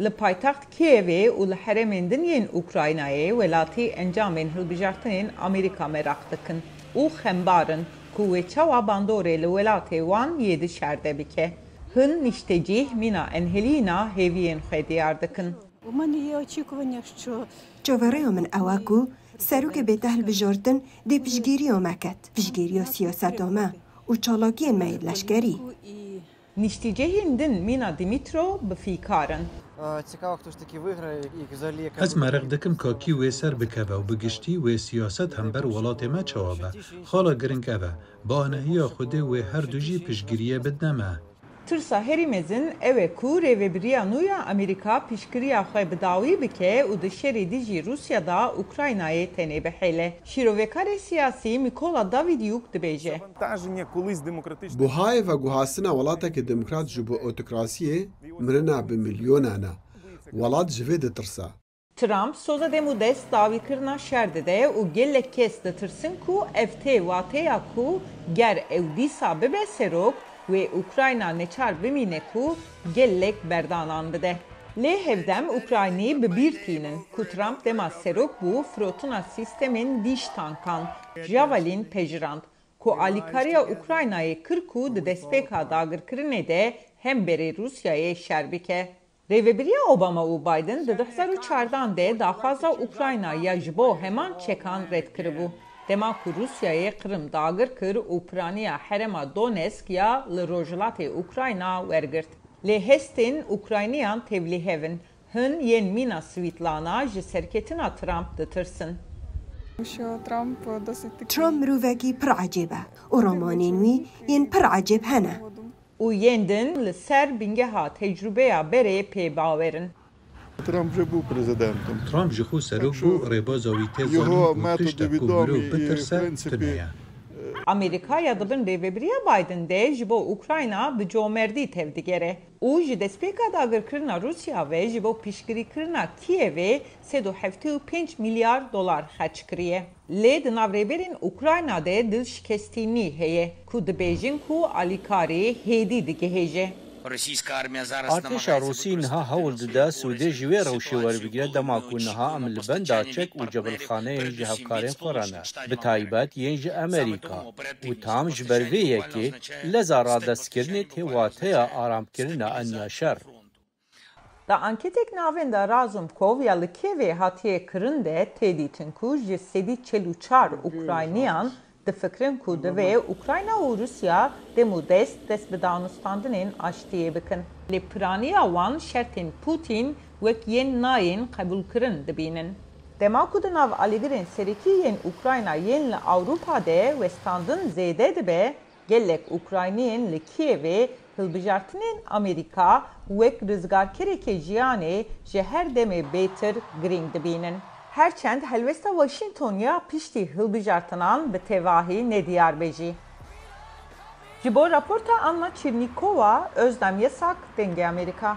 Li paytaxt Kievê û li herêmên din yên Ukraynayê welatî encamên hilbijartinên Amerîka merak dikin û xembar in ku wê çawa bandorê li welatê wan yê di şerde bike. Hin niştecîh mîna enhelîna hêviyên xwe diyar dikin. Çavarەya min ew e ku serokê bête hilbijartin dê piştgiriya me ket, piştgiriya siyaseta me û çalakiyên me yên leşkerî. Niştecihên din mîna Dimitro bi fîkar in. Ez mereq dikim ka kî wê ser bikeve û bi giştî wê siyaset hember welatê me çawa be. Xala giring ev e. Bi anehiya Xwedê wê her du jî piştgiriyê bidne me. Tirsa herî mezin ew e ku rêveberiya nû ya Amerîka piştgiriya xwe bi dawî bike û di şerê dî jî Rusyada Ukraynayê tenê bihêle. Şîrovekarê siyasî Mikola Davydyuk dibêje. Buhayê veguhastina welatekî demokrat ji bo otokrasiyê mirina bi milyonan e. Welat ji vê ditirse. Trump soza demû dest dawîkirina şer dide û gelek kes ditirsin ku ev tê wateya ku ger ew dîsa bibe serok wê Ukrayna neçar bimîne ku gelek berdanan bide. Lê hevdem Ukraynayê bi bîr tînin ku Trump dema serok bû firotuna sîstemên dîş tankan, Javelin pejirand ku alîkariya Ukraynayê kir ku di destpêka dagirkirinê de hem berê Rusyayê şer bike. Rêveberiya Obama û Biden di 2014 de daxwaza Ukraynaya ji bo heman çekan red kiribû. Dema ku Rusyayê Kırım dagir kir û piraniya herêma Donetsk ya li rojhilatê Ukrayna wergirt. Lê hestên Ukrayniyan tevlî hevin. Hin yên mîna Swîtlana ji serketina Trump ditirsin. Trump mirovekî pir ecêb e û ramanên wî yên pir ecêb hene. û yên din li ser bingeha tecrübeya berê pê bawerin. Trump ji xwe serok bû rêbaza wî tê zanîn û tiştek ku mirov bitirse tune ye. Amerîkaya dibin rêveberiya Biden de ji bo Ukrayna bi comerdî tev digere û ji destpêka dagirkirina Rusya ve ji bo piştgirîkirina Kievê 375 milyar dolar xerç kiriye. Lê di nav rêberên Ukrayna de dil şikestînî heye ku dibêjin ku alîkarê hêdî digihêje. Artêşa Rûsî niha hewl dide Sûdê ji wê rewşê werbigire dema ku niha em li benda çek û cebilxaneyên ji hevkarên xwe re ne, bi taybet yên ji Amerîka û tam ji ber vê yekê leza radestkirinê tê wateya aramkirina enya şer. Da anketek navenda Razumkov ya li Kievê hatiye kirin de tê dîtin ku ji sedî çel û çar Ukrayniyan difikirin ku divê Ukrayna û Rusya demû dest bi danûstandinên aştiyê bikin. Lê piraniya wan şertên Putin wek yên nayên qebûlkirin dibînin. Dema ku di nav alîgirên serîkî yên Ukrayna yên li Awropa de westandin zêde dibe, gelek Ukrayniyên li Kievê hilbijartinên Amerîka wek rizgarkerekê jiyanê ji her demê bêtir girîng dibînin. Herçend helwesta Washington ya piştî hilbijartinan bi tevahî nediyar bejî. Ji bo raporta Anna Çirnikova, Özlem Yasak, Denge Amerika.